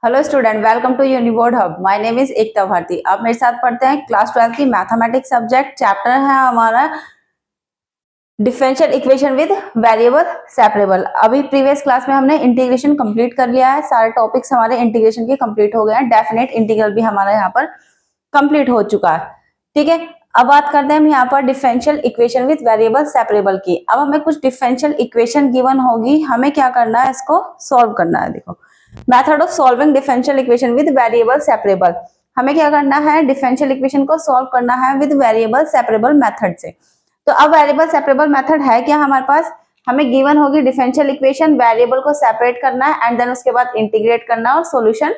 Hello student, welcome to univerd hub. My name is Ekta Bharti. आप मेरे साथ पढ़ते हैं क्लास 12 की मैथमेटिक्स सब्जेक्ट। चैप्टर है हमारा differential equation with variable separable. अभी प्रीवियस क्लास में हमने इंटीग्रेशन कंप्लीट कर लिया है। सारे टॉपिक्स हमारे इंटीग्रेशन के कंप्लीट हो गए हैं। डेफिनेट इंटीग्रल भी हमारा यहाँ पर कंप्लीट हो चुका है। ठीक है, अब बात करते हैं हम यहाँ पर differential equation with variable separable की। अब हमें कुछ डिफरेंशियल इक्वेशन गिवन होगी, हमें क्या करना है, इसको सॉल्व करना है। देखो, method of solving differential equation with variable separable. हमें क्या करना है, डिफरेंशियल इक्वेशन को सॉल्व करना है विद वेरिएबल सेपरेबल मेथड से। तो अब वेरिएबल सेपरेबल मेथड है क्या हमारे पास, हमें गिवन होगी डिफरेंशियल इक्वेशन, वेरिएबल को सेपरेट करना है एंड देन उसके बाद इंटीग्रेट करना है और सॉल्यूशन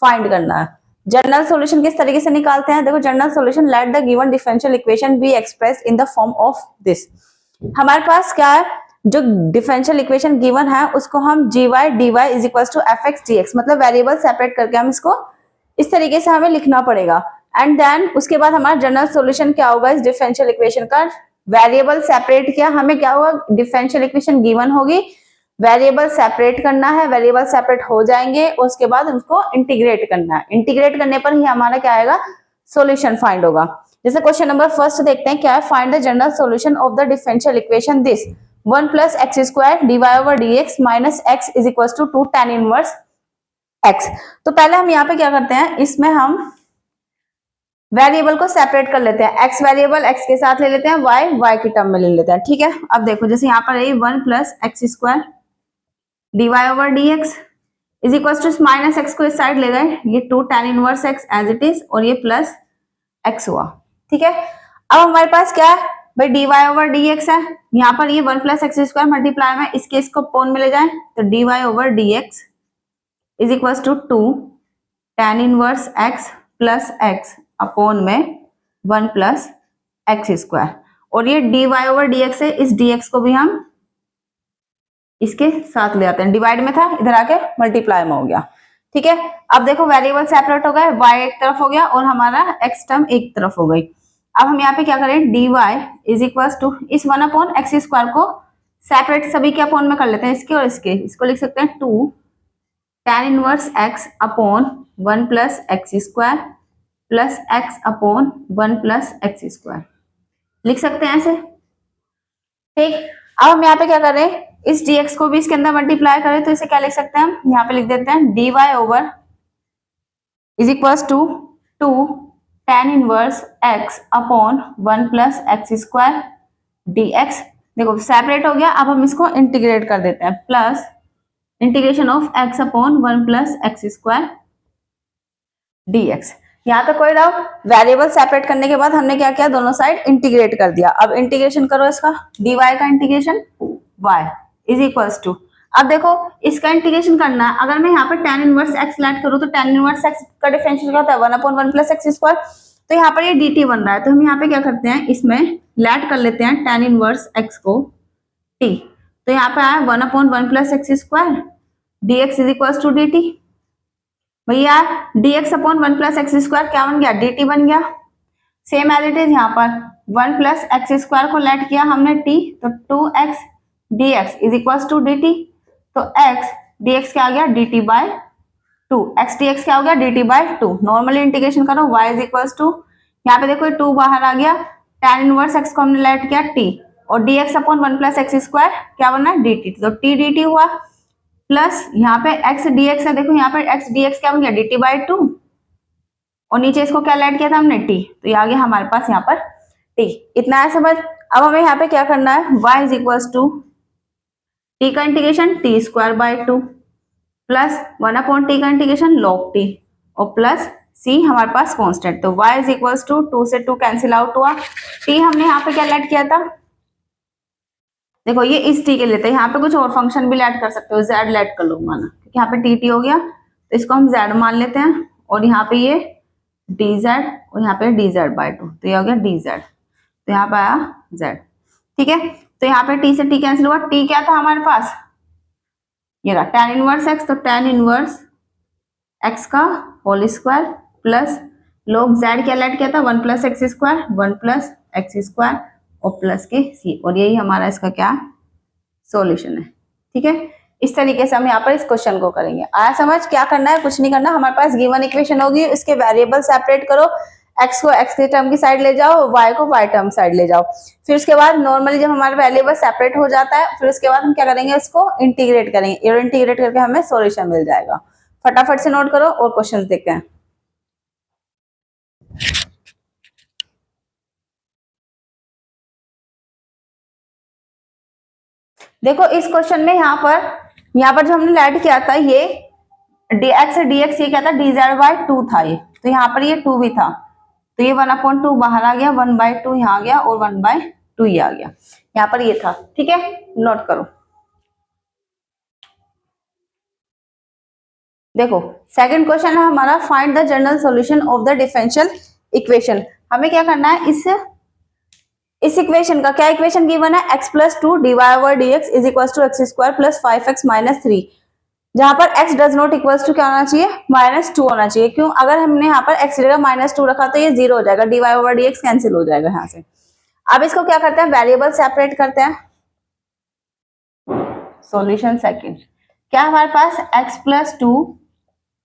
फाइंड करना है। जनरल सॉल्यूशन किस तरीके से निकालते हैं, देखो, general solution, let the given differential equation be expressed in the form of this. हमारे पास क्या है, जो डिफरेंशियल इक्वेशन गिवन है उसको हम gy dy is equal to F x D x, मतलब वेरिएबल सेपरेट करके हम इसको इस तरीके से हमें लिखना पड़ेगा। एंड देन उसके बाद हमारा जनरल सॉल्यूशन क्या होगा इस डिफरेंशियल इक्वेशन का, वेरिएबल सेपरेट किया, हमें क्या होगा, डिफरेंशियल इक्वेशन गिवन होगी, वेरिएबल सेपरेट करना है, वेरिएबल सेपरेट हो जाएंगे, उसके बाद उसको इंटीग्रेट करना है। इंटीग्रेट करने पर ही हमारा क्या आएगा, सॉल्यूशन फाइंड होगा। जैसे क्वेश्चन नंबर फर्स्ट देखते हैं, क्या है, find the general solution of the differential equation this 1 plus x square dy over dx minus x is equal to 2 tan inverse x। तो पहले हम यहाँ पे क्या करते हैं, इसमें हम वेरिएबल को सेपरेट कर लेते हैं। x वेरिएबल x के साथ ले लेते हैं, y की टर्म में ले लेते हैं। ठीक है, अब देखो, जैसे यहाँ पर है 1 plus x square dy over dx is equal to minus x को इस साइड ले गए, ये 2 tan inverse x as it is, और ये प्लस x हुआ। ठीक है, अब हमारे पास क्या है भाई, dy ओवर dx है, यहाँ पर ये 1 प्लस एक्स स्क्वायर मल्टीप्लाई में इसके इसको पोन में ले जाए तो dy over dx is equal to 2 tan inverse x plus x upon में 1 प्लस एक्स स्क्वायर, और ये dy ओवर dx है, इस dx को भी हम इसके साथ ले आते हैं, डिवाइड में था इधर आके मल्टीप्लाई में हो गया। ठीक है, अब देखो वेरिएबल सेपरेट हो गए, y एक तरफ हो गया और हमारा x टर्म एक तरफ हो गई। अब हम यहाँ पे क्या करें, dy इज इक्वल टू इस 1 अपॉन एक्स स्क्वायर को सेपरेट सभी के अपॉन में कर लेते हैं, इसके और इसके, इसको लिख सकते हैं 2 tan inverse x upon 1 plus x square plus x upon 1 plus x square, लिख सकते हैं ऐसे। ठीक, अब हम यहाँ पे क्या कर रहे हैं, इस dx को भी इसके अंदर मल्टीप्लाई करें तो इसे क्या लिख सकते हैं, हम यहाँ पे लिख देते हैं dy over is equal to 2 tan inverse x upon 1 plus x square dx। देखो सेपरेट हो गया, अब हम इसको इंटीग्रेट कर देते हैं, plus integration of x upon 1 plus x square dx। यहाँ पे कोई डाउट, वेरिएबल सेपरेट करने के बाद हमने क्या किया, दोनों साइड इंटीग्रेट कर दिया। अब इंटीग्रेशन करो इसका, dy का integration y is equal to, अब देखो इसका इंटीग्रेशन करना है, अगर मैं यहाँ पर tan इनवर्स x लेट करूँ तो tan इनवर्स x का डिफरेंशियल क्या होता है, 1 अपॉन 1 प्लस एक्स स्क्वायर, तो यहाँ पर ये dt बन रहा है, तो हम यहाँ पे क्या करते हैं, इसमें लेट कर लेते हैं tan इनवर्स x को t, तो यहाँ पे आया 1 upon 1 plus x square dx is equal to dt। भैया dx upon 1 plus x square क्या बन गया, dt बन गया। सेम एज इट इज यहाँ पर 1 प्लस एक्स स्क्वायर को लेट किया हमने t, तो 2x dx is equal to dt, तो x dx क्या आ गया, dt बाय 2, x dx क्या हो गया, dt बाय 2। नॉर्मली इंटीग्रेशन करो, y इज इक्वल टू, यहाँ पे देखो 2 बाहर आ गया, tan इनवर्स x को हमने लेट किया t, और dx upon 1 plus x square क्या बनना है, dt, तो t dt हुआ, प्लस यहाँ पे x dx है, देखो यहाँ पे x dx क्या बन गया, dt बाय 2, और नीचे इसको क्या लेट किया था हमने, t, तो ये आ गया हमारे पास यहाँ पर t। इतना है समझ। अब हमें यहाँ पे क्या करना है, y is equal to t का integration t square by 2 plus 1 upon t का इंटीग्रेशन log t, और प्लस c हमारे पास कांस्टेंट, तो y इज इक्वल टू 2 से 2 कैंसिल आउट हुआ, t हमने यहाँ पे क्या लेट किया था, देखो ये इस t के लेते हैं, यहाँ पे कुछ और फंक्शन भी लेट कर सकते हो, z लेट कर लो माना, क्योंकि यहाँ पे tt हो गया तो इसको हम z मान लेते हैं, और यहाँ पे ये dz और यहाँ पे dz बाय 2, तो ये हो गया dz, तो यहाँ पे आया z। ठीक है, तो यहाँ पे t से t कैंसिल हुआ, t क्या था हमारे पास, ये रहा tan इनवर्स x, तो tan इनवर्स x का whole square plus log z क्या लेट किया था, 1 plus x square, 1 plus x square और प्लस के c, और यही हमारा इसका क्या सॉल्यूशन है। ठीक है, इस तरीके से हम यहाँ पर इस क्वेश्चन को करेंगे। आया समझ? क्या करना है? कुछ नहीं करना। हमारे पास गिवन इक्वेशन होगी, उसके वेरिएबल सेपरेट करो, x को x के टर्म की साइड ले जाओ, y को y टर्म साइड ले जाओ। फिर उसके बाद नॉर्मली जब हमारा वेरिएबल सेपरेट हो जाता है, फिर उसके बाद हम क्या करेंगे, इसको इंटीग्रेट करेंगे और इंटीग्रेट करके हमें सॉल्यूशन मिल जाएगा। फटाफट से नोट करो और क्वेश्चंस देखते हैं। देखो इस क्वेश्चन में यहाँ पर जो हमने लेट किया था ये dx dx ये क्या था, dz/2 था ये, तो यहाँ पर ये 2 भी था, तो ये 1/2 बाहर आ गया, 1/2 यहाँ आ गया और 1/2 ये आ गया, यहाँ पर ये था। ठीक है, नोट करो। देखो सेकंड क्वेश्चन है हमारा, find the general solution of the differential equation. हमें क्या करना है, इस इक्वेशन का क्या इक्वेशन गिवन है, x plus 2 dy/dx is equal to x square plus 5x minus 3, जहां पर x does not equals to क्या होना चाहिए, -2 होना चाहिए। क्यों? अगर हमने यहाँ पर x जगह -2 रखा तो ये 0 हो जाएगा, dy/dx कैंसिल हो जाएगा यहाँ से। अब इसको क्या करते हैं, वेरिएबल सेपरेट करते हैं। सॉल्यूशन सेकंड, क्या हमारे पास x plus 2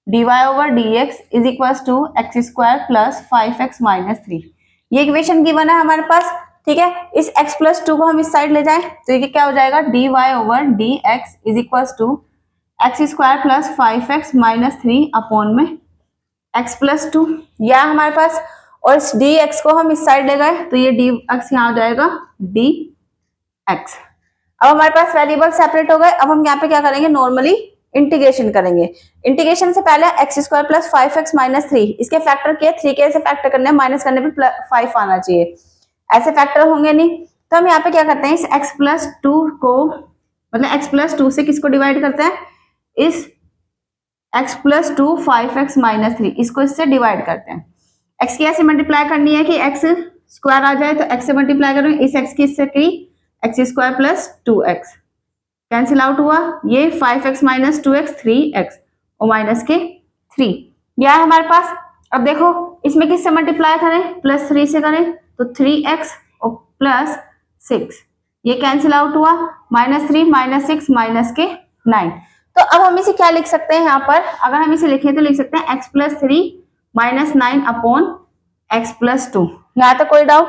dy/dx is equal to x square plus 5x minus 3, ये इक्वेशन गिवन है हमारे पास। ठीक है, इस x प्लस 2 को हम इस साइड ले जाएं तो ये क्या हो जाएगा, dy/dx is equal to x square plus 5x minus 3 upon में x प्लस 2, यह हमारे पास, और इस dx को हम इस साइड ले गए तो ये dx यहाँ हो जाएगा dx। अब हमारे पास वेरिएबल सेपरेट हो गए। अब हम यहाँ पे क्या करेंगे, नॉर्मली इंटीग्रेशन करेंगे। इंटीग्रेशन से पहले x square plus 5x minus 3, इसके फैक्टर के 3 के ऐसे फैक्टर करने, माइनस करने पे 5 आना चाहिए, ऐसे फैक्टर होंगे नहीं। तो हम यहाँ पे क्या करते हैं, इस x प्लस 2 को, मतलब x प्लस 2 से किसको डिवाइड करते हैं, इस x प्लस 2 5x माइनस 3, इसको इससे डिवाइड करते हैं। x की ऐसे मल्टीप्लाई करनी है कि x स्क्वायर आ जाए, तो x से मल्टीप्लाई करेंगे, इस x की इससे की x square plus 2x cancel out हुआ, ये 5x माइनस 2x 3x और माइनस के 3, यह है हमारे पास। अब देखो इसमें किससे मल्टीप्लाई करें, प्लस 3 से करें तो 3x और प्लस 6, ये कैंसिल आउट हुआ, -3 -6 माइनस के 9। तो अब हम इसे क्या लिख सकते हैं, यहाँ पर अगर हम इसे लिखें तो लिख सकते हैं x plus 3 minus 9 upon x plus 2। यहाँ तक कोई डाउट?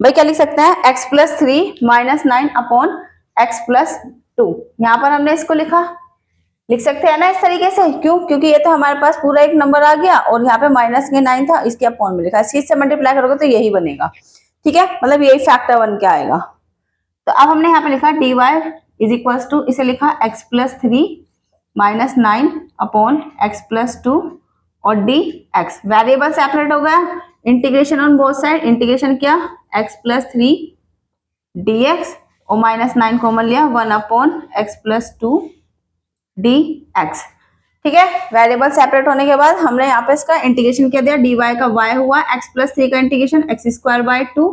भाई क्या लिख सकते हैं, x plus 3 minus 9 upon x plus 2, यहाँ पर हमने इसको लिख सकते हैं ना इस तरीके से। क्यों? क्योंकि ये तो हमारे पास पूरा एक नंबर आ गया और यहाँ पे माइनस के 9 था, इसके अपॉन में लिखा, इससे मल्टीप्लाई करोगे तो यही बनेगा। ठीक है, मतलब यही फैक्टर बन के आएगा। तो अब हमने यहाँ पे लिखा dy इज इक्वल टू, इसे लिखा x plus 3 minus 9 upon x plus 2 और dx, वेरिएबल सेपरेट हो गया, integration on both side, integration किया x प्लस 3 dx और -9 कॉमन लिया, 1 अपॉन एक्स प्लस 2 dx। ठीक है, वेरिएबल सेपरेट होने के बाद हमने यहाँ पे इसका इंटीग्रेशन किया दिया, dy का y हुआ, x प्लस 3 का integration x square by 2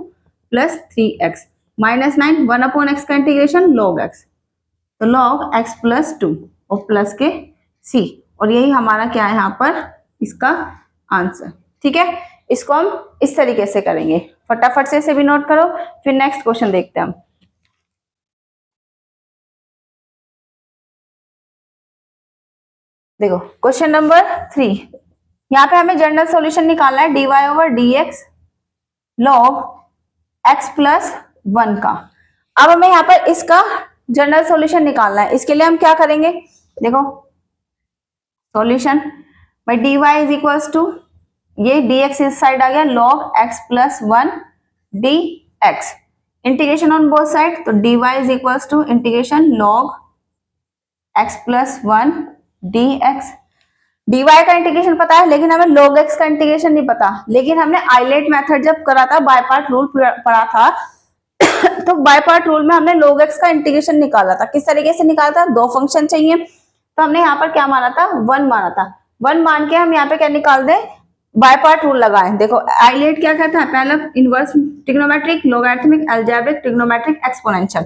plus 3x -9, 1 upon x का इंटीग्रेशन log x, तो log x प्लस 2 और प्लस के c, और यही हमारा क्या है यहाँ पर इसका आंसर। ठीक है, इसको हम इस तरीके से करेंगे। फटाफट से इसे भी नोट करो, फिर नेक्स्ट क्वेश्चन देखते हैं हम। देखो क्वेश्चन नंबर 3, यहाँ पे हमें जनरल सॉल्यूशन निकालना है dy/dx log x प्लस 1 का। अब हमें यहाँ पर इसका जनरल सॉल्यूशन निकालना है, इसके लिए हम क्या करेंगे, देखो solution by dy is equals to, ये dx इस साइड आ गया, log x plus 1 dx, integration on both side, तो dy is equals to integration log x plus 1 dx। dy का इंटीग्रेशन पता है, लेकिन हमें log x का इंटीग्रेशन नहीं पता। लेकिन हमने आइलेट मेथड जब करा था, बाय पार्ट रूल पढ़ा था तो बाय पार्ट रूल में हमने log x का इंटीग्रेशन निकाला था। किस तरीके से निकाला था, दो फंक्शन चाहिए, तो हमने यहाँ पर क्या माना था, 1 माना था। 1 मान के हम यहाँ पे क्या निकाल दे, बाय पार्ट रूल लगाए। देखो आइलेट क्या कहता है, पहला inverse trigonometric, logarithmic, algebraic, trigonometric, exponential.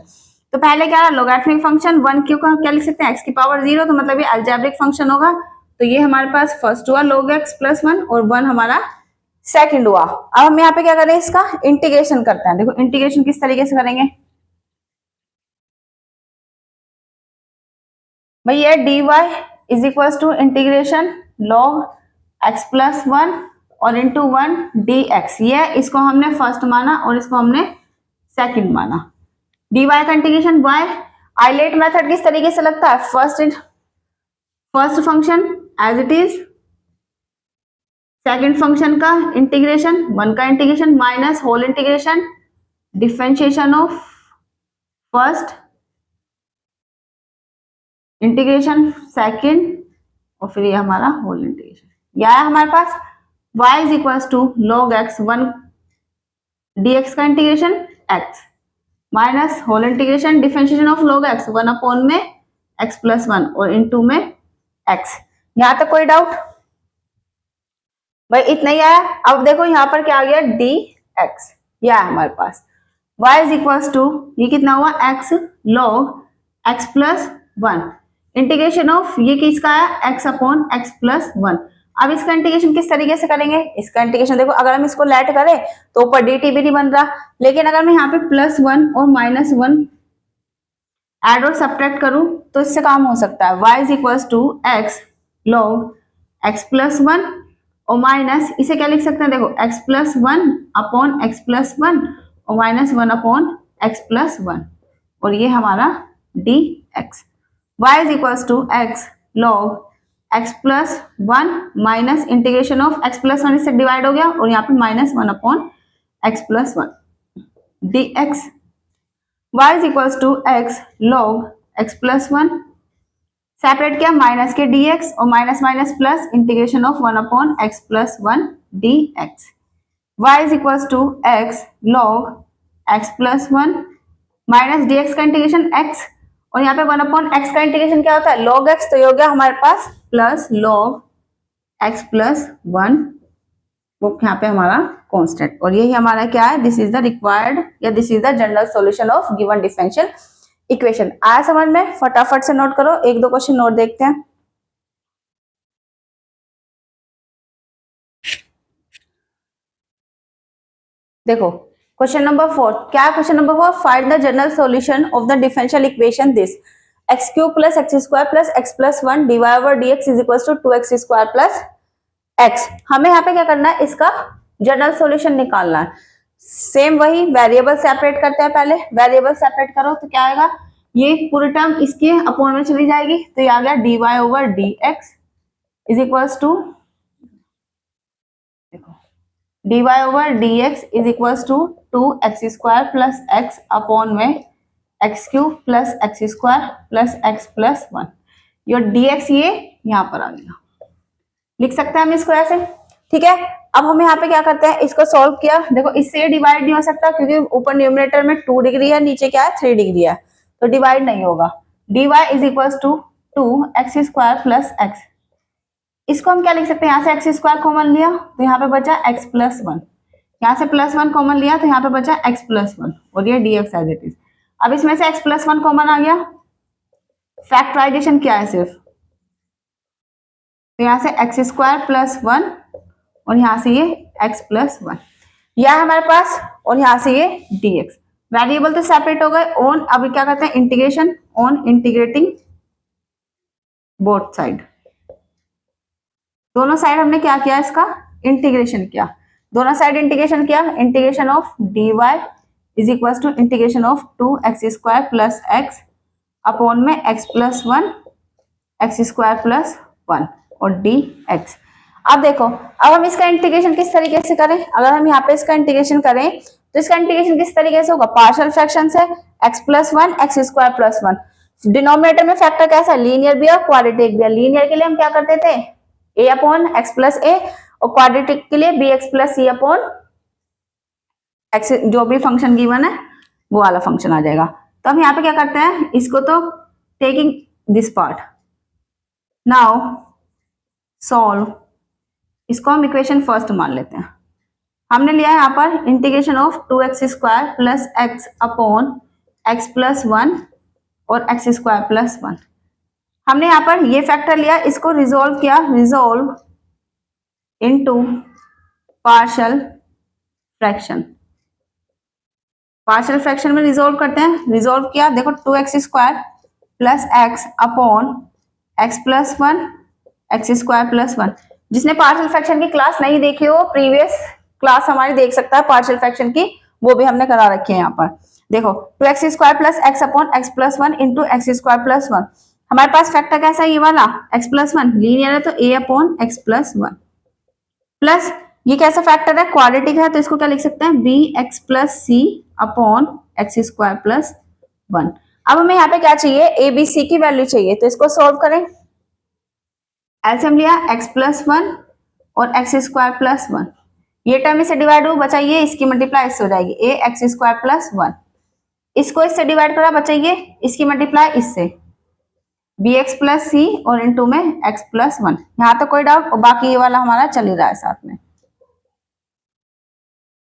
तो पहले क्या लोगैरिथमिक फंक्शन 1 क्यों क्या लिख सकते हैं, x की पावर 0, तो मतलब ये अलजेब्रिक फंक्शन होगा, तो ये हमारे पास फर्स्ट हुआ log x प्लस 1 और 1 हमारा सेकंड हुआ। अब हम यहाँ पे क्या करें, इसका इंटीग्रेशन करते हैं। देखो इंटीग्रेशन किस तरीके से करेंगे, भाई ये dy is equal to integration log x plus 1 और इंटू 1 dx। ये इसको हमने फर्स्ट माना और इसको हमने सेकंड माना। dy का इंटीग्रेशन y आइलेट मेथड किस तरीके से लगता है, first function as it is, second function का इंटीग्रेशन, 1 का integration minus whole integration differentiation of first integration second और फिर ये हमारा होल इंटीग्रेशन। या है हमारे पास y is equal to log x 1 dx का integration x minus whole integration differentiation of log x 1 upon में x प्लस 1 और इनटू में x। यहां तक कोई डाउट? भाई इतना ही आया। अब देखो यहाँ पर क्या आ गया dx, यह है हमारे पास y इज इक्वल टू ये कितना हुआ x log x plus 1 integration of ये किसका है x अपॉन x प्लस 1। अब इसका इंटीग्रेशन किस तरीके से करेंगे, इसका इंटीग्रेशन देखो अगर हम इसको लेट करें तो ऊपर dt भी नहीं बन रहा, लेकिन अगर मैं यहाँ पे प्लस 1 और माइनस 1 एड और सब्ट्रैक्ट करूं तो इससे काम हो सकता है। y is equal to x log x plus 1 और माइनस इसे क्या लिख सकते हैं, देखो x plus 1 upon x plus 1 और माइनस 1 अपॉन x प्लस 1 और ये हमारा dx। y is equal to x log x plus 1 minus integration of x plus 1 इससे डिवाइड हो गया और यहाँ पे minus 1 upon x plus 1 dx। y is equal to x log x plus 1 separate किया माइनस के dx और minus minus plus integration of 1 upon x plus 1 dx। y is equal to x log x plus 1 minus dx का integration x और यहाँ पे 1 upon x का integration क्या होता है log x, तो ये हो गया हमारे पास प्लस log x प्लस 1 वो यहाँ पे हमारा कांस्टेंट और यही हमारा क्या है, दिस इज द रिक्वायर्ड या this is the general solution of given differential equation. आया समझ में? फटाफट से नोट करो, एक दो क्वेश्चन नोट देखते हैं। देखो क्वेश्चन नंबर 4, क्या question number 4, find the general solution of the differential equation this x cube plus x square plus x plus 1 dy over dx is equal to 2x square plus x। हमें यहाँ पे क्या करना है, इसका general solution निकालना है। Same वही वेरिएबल सेपरेट करते हैं, पहले वेरिएबल सेपरेट करो तो क्या आएगा, ये पूरी टर्म इसके अपॉन में चली जाएगी तो ये आ गया dy over dx is equal to dy over dx is equal to 2x square plus x upon में x cube plus x square plus x plus 1। Your dx ये यहाँ पर आ गया, लिख सकते हैं हम इसको ऐसे, ठीक है। अब हम यहाँ पे क्या करते हैं, इसको सॉल्व किया, देखो इससे डिवाइड नहीं हो सकता क्योंकि ऊपर न्यूमरेटर में 2 डिग्री है, नीचे क्या है 3 डिग्री है, तो डिवाइड नहीं होगा। dy is equal to 2x square plus x, इसको हम क्या लिख सकते हैं, यहाँ से x स्क्वायर कॉमन लिया तो यहाँ पे बचा x प्लस 1, यहाँ से प्लस 1 कॉमन लिया तो यहाँ पे बचा x प्लस 1 और ये dx एज इट इज। अब इसमें से x प्लस 1 कॉमन आ गया, फैक्टराइजेशन क्या है सिर्फ, तो यहाँ से x स्क्वायर प्लस 1 और यहाँ से ये x प्लस 1 यह है हमारे पास और यहाँ से ये dx। वेरिएबल तो सेपरेट हो गए ऑन, अभी क्या करते हैं integration on integrating both side, दोनों साइड हमने क्या किया, इसका इंटीग्रेशन किया, दोनों साइड इंटीग्रेशन किया, integration of dy is equal to integration of 2x square plus x upon में x plus 1 x square plus 1 और dx। अब देखो अब हम इसका इंटीग्रेशन किस तरीके से करें, अगर हम यहाँ पे इसका इंटीग्रेशन करें तो इसका इंटीग्रेशन किस तरीके से होगा, पार्शियल फ्रैक्शन से x plus 1 x square plus 1। Denominator में फैक्टर कैसा है, लीनियर भी है क्वाड्रेटिक भी है। लीनियर के लिए हम क्या करते थे a अपॉन एक्स प्लस ए और क्वाड्रेटिक के लिए bx plus c upon x, जो भी फंक्शन गिवन है वो वाला फंक्शन आ जाएगा। तो हम यहाँ पे क्या करते हैं, इसको तो taking this part now solve, इसको हम इक्वेशन फर्स्ट मान लेते हैं। हमने लिया है यहाँ पर integration of 2x square plus x upon x plus 1 और x स्क्वायर प्लस 1। हमने यहाँ पर ये फैक्टर लिया, इसको रिजोल्व किया, resolve into partial fraction, partial fraction में रिजोल्व करते हैं, रिजोल्व किया, देखो 2x square plus x upon x plus one x square plus one. जिसने पार्शियल फ्रैक्शन की क्लास नहीं देखी हो, प्रीवियस क्लास हमारी देख सकता है पार्शियल फ्रैक्शन की, वो भी हमने करा रखी है यहाँ पर। देखो 2x square plus x upon x plus one into x square plus one. हमारे पास फैक्टर कैसा है ये वाला, एक्स प्लस वन, लीनियर है तो A upon x plus one, plus ये कैसा फैक्टर है, क्वाड्रेटिक है तो इसको क्या लिख सकते हैं, B x plus C upon x square plus one. अब हमें यहाँ पे क्या चाहिए, ए बी सी की वैल्यू चाहिए, तो इसको सॉल्व करें। एलसीएम लिया एक्स प्लस वन और एक्स स्क्वायर प्लस वन, ये टर्म इससे डिवाइड हो, बचा ये, इसकी मल्टीप्लाई इससे हो जाएगी ए एक्स स्क्वायर प्लस वन। इसको इससे डिवाइड करा, बचा ये, इसकी मल्टीप्लाई इससे बी एक्स प्लस सी और इनटू में एक्स प्लस वन। यहाँ तो कोई डाउट, और बाकी ये वाला हमारा चल ही रहा है साथ में,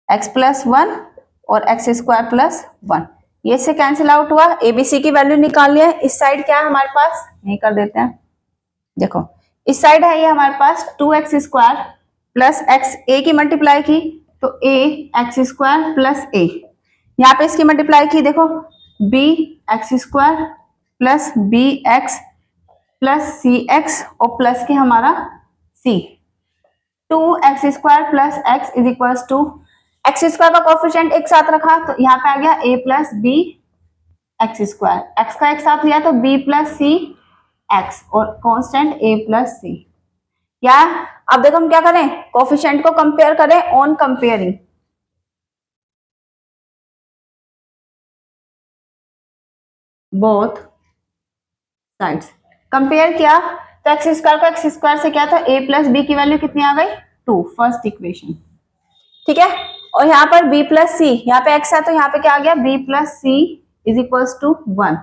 एक्स प्लस वन और एक्स स्क्वायर प्लस वन, ये से कैंसिल आउट हुआ। एबीसी की वैल्यू निकाल लिया। इस साइड क्या है हमारे पास, यही कर देते हैं। देखो इस साइड है ये हमारे पास 2x square plus x, A की मल्टीप्लाई की तो a x square plus a, यहाँ पे इसकी मल्टीप्लाई की, देखो b x square plus B x plus C x और प्लस के हमारा c, 2x square plus x is equal to, x square का कोफिशिएंट एक साथ रखा तो यहाँ पे आ गया a plus B x square, x का एक साथ लिया तो b प्लस सी एक्स और कांस्टेंट a प्लस सी। या अब देखो हम क्या करें, कोफिशिएंट को कंपेयर करें on comparing, both sides compare किया तो एक्स स्क्वायर को एक्स स्क्वायर से क्या था, a प्लस बी की वैल्यू कितनी आ गई 2, फर्स्ट इक्वेशन, ठीक है। और यहाँ पर b प्लस सी, यहाँ पे x है तो यहाँ पे क्या आ गया, b plus c is equals to 1,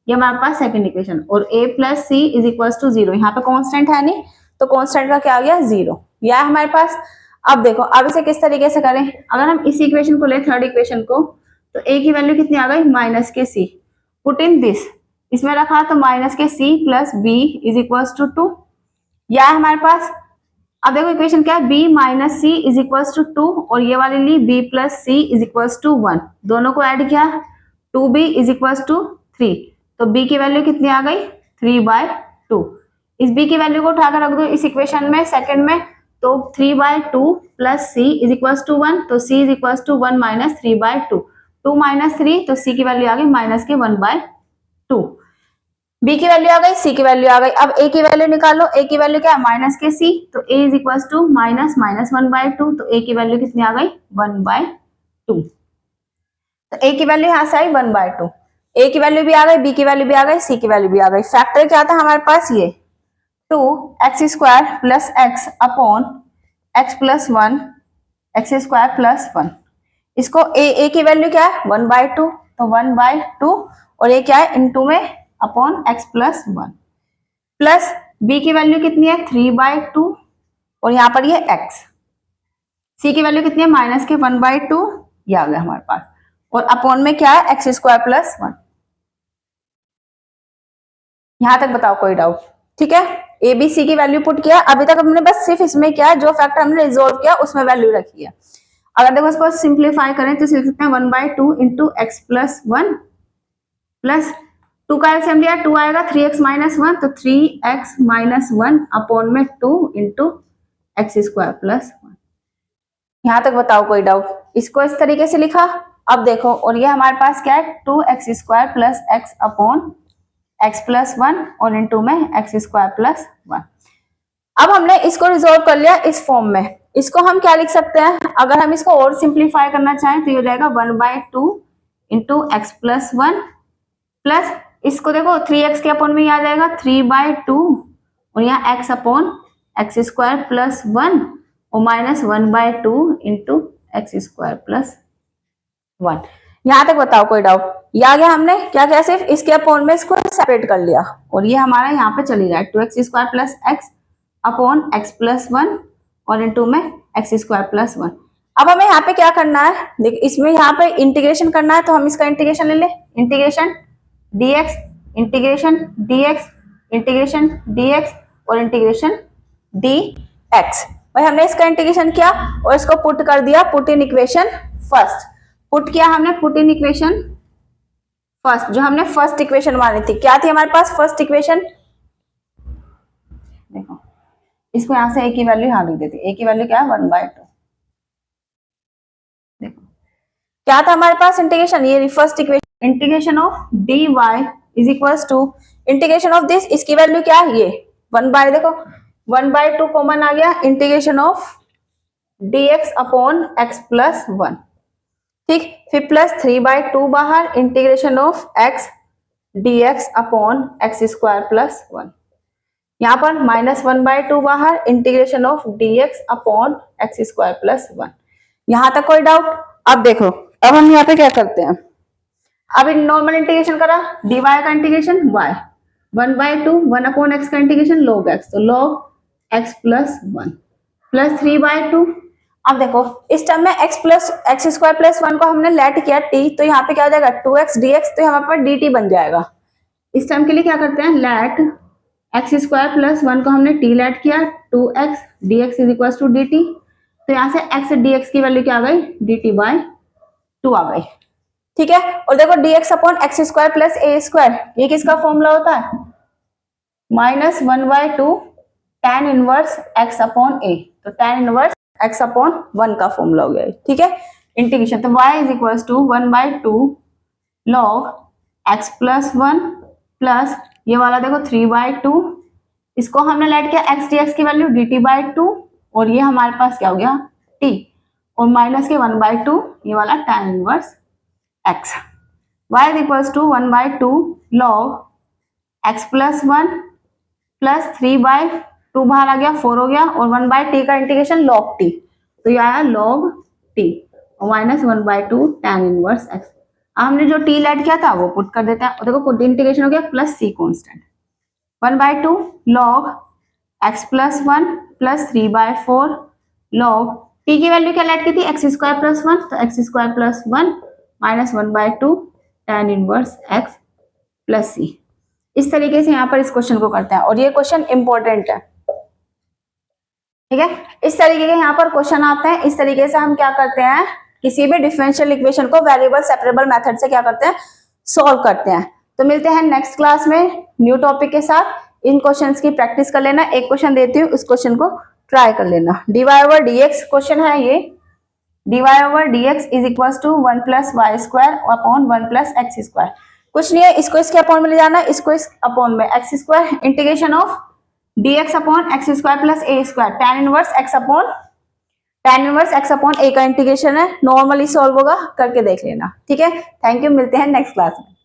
ये हमारे पास सेकंड इक्वेशन। और a plus c is equals to 0, यहाँ पे कांस्टेंट है नहीं तो कांस्टेंट का क्या आ गया 0, यह है हमारे पास। अब देखो अब इसे किस तरीके से करें, अगर हम इस इक्वेशन को ले, थर्ड इक्वेशन को, तो a की वैल्यू कितनी आ गई माइनस के सी, पुट इन दिस, इसमें रखा तो माइनस के c plus b is equals to 2, यह है हमारे पास। अब देखो इक्वेशन क्या है, b minus c is equals to 2 और ये वाली ली b plus c is equals to 1, दोनों को ऐड किया 2b इज इक्वल्स टू 3, तो b की वैल्यू कितनी आ गई 3/2। इस b की वैल्यू को उठाकर रख दो इस इक्वेशन में सेकंड में, तो 3/2 plus c is equals to 1, तो c is equals to 1 minus 3/2, 2 minus 3 तो c की वैल्यू आ गई माइनस के 1/2। b की वैल्यू आ गई, c की वैल्यू आ गई। अब a की वैल्यू निकालो, a की वैल्यू क्या है माइनस के c, तो a is equal to minus minus 1/2, तो a की वैल्यू कितनी आ गई 1/2, तो a की वैल्यू यहाँ से आई 1/2, a की वैल्यू भी आ गई, b की वैल्यू भी आ गई, c की वैल्यू भी आ गई। फैक्टर क्या था हमारे पास, ये 2x square plus x upon x plus one x square plus 1, इसको a की वैल्यू क्या है 1/2, तो 1/2 और ये क्या है इनटू में upon x plus one, plus b की वैल्यू कितनी है 3/2 और यहाँ पर ये x, c की वैल्यू कितनी है माइनस के 1/2, ये आ गया हमारे पास, और अपॉन में क्या है एक्स स्क्वायर प्लस 1। यहां तक बताओ कोई डाउट, ठीक है। ए बी सी की वैल्यू पुट किया, अभी तक हमने बस सिर्फ इसमें क्या जो फैक्टर हमने रिजोल्व किया उसमें वैल्यू रखी है। अगर देखो इसको सिंप्लीफाई करें तो लिख सकते हैं 1/2 इंटू एक्स प्लस 1 प्लस 2 का एलसीएम लिया 2 आएगा 3x माइनस 1, तो 3x माइनस 1 अपॉन में 2 इंटू एक्स स्क्वायर प्लस 1। यहां तक बताओ कोई डाउट, इसको इस तरीके से लिखा। अब देखो और ये हमारे पास क्या है 2x square plus x upon x plus 1 और इंटू में एक्स स्क्वायर प्लस 1। अब हमने इसको रिजोल्व कर लिया इस फॉर्म में, इसको हम क्या लिख सकते हैं, अगर हम इसको और सिंप्लीफाई करना चाहें तो ये हो जाएगा 1/2 इंटू एक्स प्लस 1 प्लस इसको देखो 3x के अपॉन में आ जाएगा 3/2 और यहाँ x upon x square plus 1 और minus 1/2 into x square plus 1। यहाँ तक बताओ कोई डाउट, ये आ गया। हमने क्या किया, सिर्फ इसके अपॉन में इसको सेपरेट कर लिया और ये हमारा यहाँ पे चली जाए 2x square plus x upon x plus 1 और इंटू में एक्स स्क्वायर प्लस 1। अब हमें यहाँ पे क्या करना है, देख इसमें यहाँ पे इंटीग्रेशन करना है तो हम इसका इंटीग्रेशन ले ले, integration dx integration dx integration dx और इंटीग्रेशन dx। भाई हमने इसका इंटीग्रेशन किया और इसको पुट कर दिया, put in equation first, put किया हमने पुट इन इक्वेशन फर्स्ट, जो हमने फर्स्ट इक्वेशन मानी थी, क्या थी हमारे पास फर्स्ट इक्वेशन देखो इसको यहाँ से a की वैल्यू यहाँ लिख देते, a की वैल्यू क्या है 1/2। देखो क्या था हमारे पास इंटीग्रेशन, ये first equation, integration of dy is equals to integration of this, इसकी वैल्यू क्या है ये 1/, देखो 1/2 कॉमन आ गया, integration of dx upon x plus 1, ठीक, फिर प्लस 3/2 बाहर, integration of x dx upon x square plus 1, यहाँ पर माइनस 1/2 बाहर, integration of dx upon x square plus 1। यहाँ तक कोई डाउट? अब देखो अब हम यहाँ पे क्या करते हैं, अब इन नॉर्मल इंटीग्रेशन करा, dy का इंटीग्रेशन y 1/2, 1 अपॉन x का इंटीग्रेशन log x, तो log x प्लस 1 प्लस 3/2। अब देखो इस टर्म में x स्क्वायर प्लस 1 को हमने लेट किया t, तो यहाँ पे क्या हो जाएगा 2x dx, तो यहाँ पर dt बन जाएगा। इस टर्म के लिए क्या करते हैं, लेट x स्क्वायर प्लस 1 को हमने t लेट किया, 2x dx is equal to dt, तो यहाँ से x dx की वैल्यू क्या आ गई, dt/2 आ गई, ठीक है। और देखो dx upon x square plus A square, ये किसका फॉर्मूला होता है, -1/2 tan inverse x upon A, तो tan इनवर्स x अपॉन 1 का फॉर्मूला हो गया, ठीक है। इंटीग्रेशन तो y is equal to 1/2 log x plus 1 plus ये वाला देखो 3/2, इसको हमने लेट किया x dx की वैल्यू dt/2, और ये हमारे पास क्या हो गया t, और माइनस के 1/2 ये वाला tan inverse x, y is equal to 1/2 log x plus 1 plus 3/2 बाहर आ गया 4 हो गया, और 1/t का इंटीग्रेशन log t, तो ये आया log t और माइनस 1/2 tan इनवर्स x। हमने जो t लेट किया था वो पुट कर देते हैं, और देखो पुट इंटीग्रेशन हो गया plus c constant 1/2 log x plus 1 plus 3/4 log t की वैल्यू क्या लेट की थी, x स्क्वायर प्लस 1, तो x square plus 1 minus 1/2 tan inverse x plus c। इस तरीके से यहाँ पर इस क्वेश्चन को करते हैं, और ये क्वेश्चन इंपॉर्टेंट है, ठीक है। इस तरीके के यहाँ पर क्वेश्चन आते हैं, इस तरीके से हम क्या करते हैं, किसी भी डिफरेंशियल इक्वेशन को वेरिएबल सेपरेबल मेथड से क्या करते हैं, सोल्व करते हैं। तो मिलते हैं नेक्स्ट क्लास में न्यू टॉपिक के साथ। इन क्वेश्चंस की प्रैक्टिस कर लेना, एक क्वेश्चन देती हूँ, उस क्वेश्चन को ट्राई कर लेना। dy/dx क्वेश्चन है ये, dy/dx is equal to 1 plus y square upon 1 plus x square. कुछ नहीं है, इसको इसके अपॉन में ले जाना, इसको इस अपॉन में, x square integration of dx upon x square plus A square, tan inverse x upon a का इंटीग्रेशन है, नॉर्मली सॉल्व होगा, करके देख लेना, ठीक है। थैंक यू, मिलते हैं नेक्स्ट क्लास में।